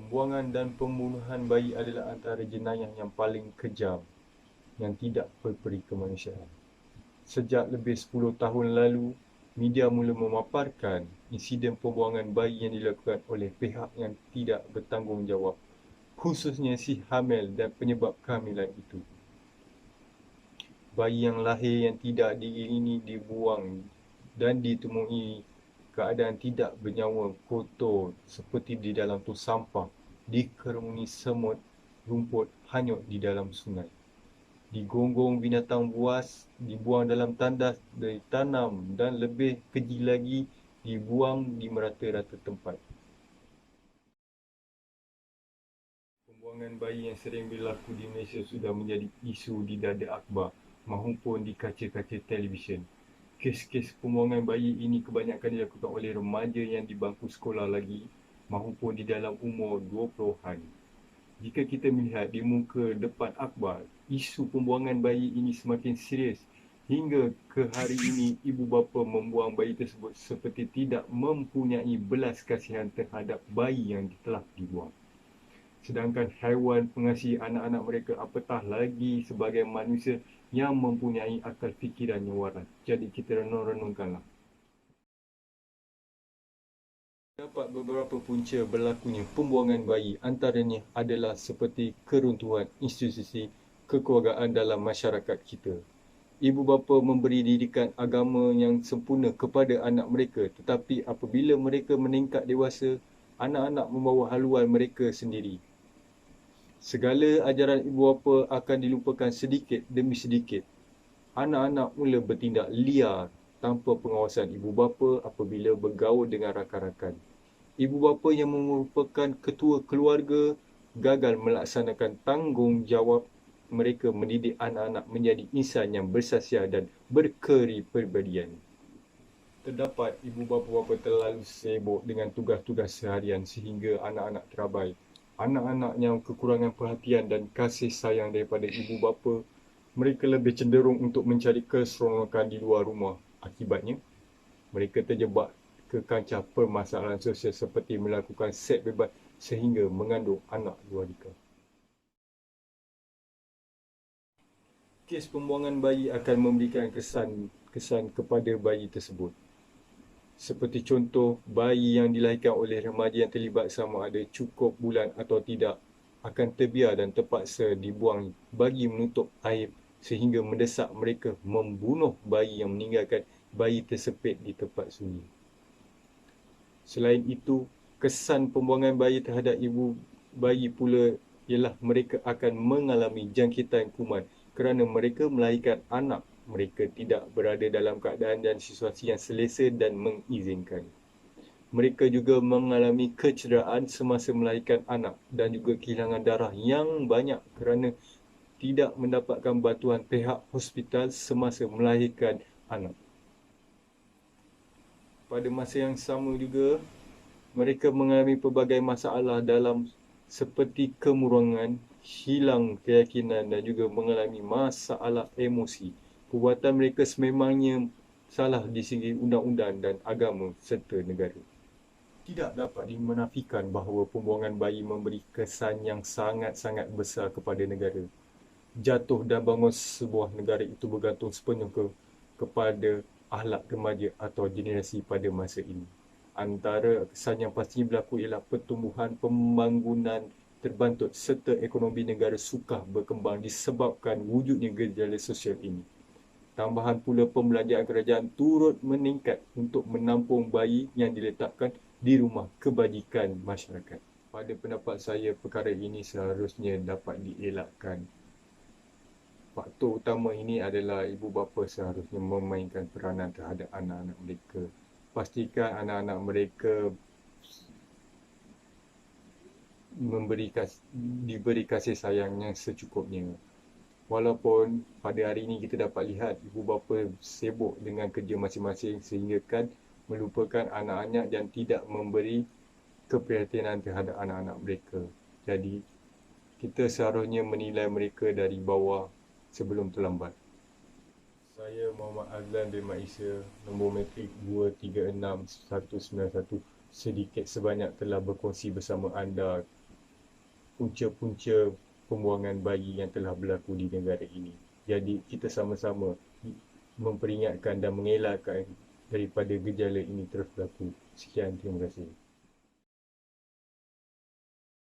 Pembuangan dan pembunuhan bayi adalah antara jenayah yang paling kejam yang tidak berperi kemanusiaan. Sejak lebih 10 tahun lalu, media mula memaparkan insiden pembuangan bayi yang dilakukan oleh pihak yang tidak bertanggungjawab, khususnya si hamil dan penyebab kehamilan itu. Bayi yang lahir yang tidak diiringi dibuang dan ditemui keadaan tidak bernyawa, kotor seperti di dalam tong sampah, dikerumuni semut, rumput, hanyut di dalam sungai. Digonggong binatang buas, dibuang dalam tandas, ditanam dan lebih keji lagi, dibuang di merata-rata tempat. Pembuangan bayi yang sering berlaku di Malaysia sudah menjadi isu di dada akhbar maupun di kaca-kaca televisyen. Kes-kes pembuangan bayi ini kebanyakan dilakukan oleh remaja yang di bangku sekolah lagi maupun di dalam umur 20-an. Jika kita melihat di muka depan akhbar, isu pembuangan bayi ini semakin serius hingga ke hari ini ibu bapa membuang bayi tersebut seperti tidak mempunyai belas kasihan terhadap bayi yang telah dibuang. Sedangkan haiwan pengasih anak-anak mereka apatah lagi sebagai manusia yang mempunyai akal fikiran yang waras. Jadi kita renung-renungkanlah. Terdapat beberapa punca berlakunya pembuangan bayi, antaranya adalah seperti keruntuhan institusi kekeluargaan dalam masyarakat kita. Ibu bapa memberi didikan agama yang sempurna kepada anak mereka, tetapi apabila mereka meningkat dewasa, anak-anak membawa haluan mereka sendiri. Segala ajaran ibu bapa akan dilupakan sedikit demi sedikit. Anak-anak mula bertindak liar tanpa pengawasan ibu bapa apabila bergaul dengan rakan-rakan. Ibu bapa yang merupakan ketua keluarga gagal melaksanakan tanggungjawab mereka mendidik anak-anak menjadi insan yang bersasia dan berkepribadian. Terdapat ibu bapa-bapa terlalu sibuk dengan tugas-tugas seharian sehingga anak-anak terabai. Anak-anak yang kekurangan perhatian dan kasih sayang daripada ibu bapa, mereka lebih cenderung untuk mencari keseronokan di luar rumah. Akibatnya, mereka terjebak ke kancah permasalahan sosial seperti melakukan seks bebas sehingga mengandung anak luar nikah. Kes pembuangan bayi akan memberikan kesan kepada bayi tersebut. Seperti contoh, bayi yang dilahirkan oleh remaja yang terlibat sama ada cukup bulan atau tidak akan terbiar dan terpaksa dibuang bagi menutup aib sehingga mendesak mereka membunuh bayi yang meninggalkan bayi tersepit di tempat sunyi. Selain itu, kesan pembuangan bayi terhadap ibu bayi pula ialah mereka akan mengalami jangkitan kuman kerana mereka melahirkan anak mereka tidak berada dalam keadaan dan situasi yang selesa dan mengizinkan. Mereka juga mengalami kecederaan semasa melahirkan anak dan juga kehilangan darah yang banyak kerana tidak mendapatkan bantuan pihak hospital semasa melahirkan anak. Pada masa yang sama juga, mereka mengalami pelbagai masalah dalam seperti kemurangan, hilang keyakinan dan juga mengalami masalah emosi. Perbuatan mereka sememangnya salah di segi undang-undang dan agama serta negara. Tidak dapat dimenafikan bahawa pembuangan bayi memberi kesan yang sangat-sangat besar kepada negara. Jatuh dan bangun sebuah negara itu bergantung sepenuh kepada akhlak remaja atau generasi pada masa ini. Antara kesan yang pasti berlaku ialah pertumbuhan pembangunan terbantut serta ekonomi negara sukar berkembang disebabkan wujudnya gejala sosial ini. Tambahan pula pembelanjaan kerajaan turut meningkat untuk menampung bayi yang diletakkan di rumah kebajikan masyarakat. Pada pendapat saya, perkara ini seharusnya dapat dielakkan. faktor utama ini adalah ibu bapa seharusnya memainkan peranan terhadap anak-anak mereka. Pastikan anak-anak mereka diberi kasih sayang yang secukupnya. Walaupun pada hari ini kita dapat lihat ibu bapa sibuk dengan kerja masing-masing sehingga kan melupakan anak-anak dan tidak memberi keprihatinan terhadap anak-anak mereka. Jadi kita seharusnya menilai mereka dari bawah sebelum terlambat. Saya Muhammad Azlan bin Maisha, nombor matrik 236191, sedikit sebanyak telah berkongsi bersama anda punca-punca pembuangan bayi yang telah berlaku di negara ini. Jadi kita sama-sama memperingatkan dan mengelakkan daripada gejala ini terus berlaku. Sekian, terima kasih.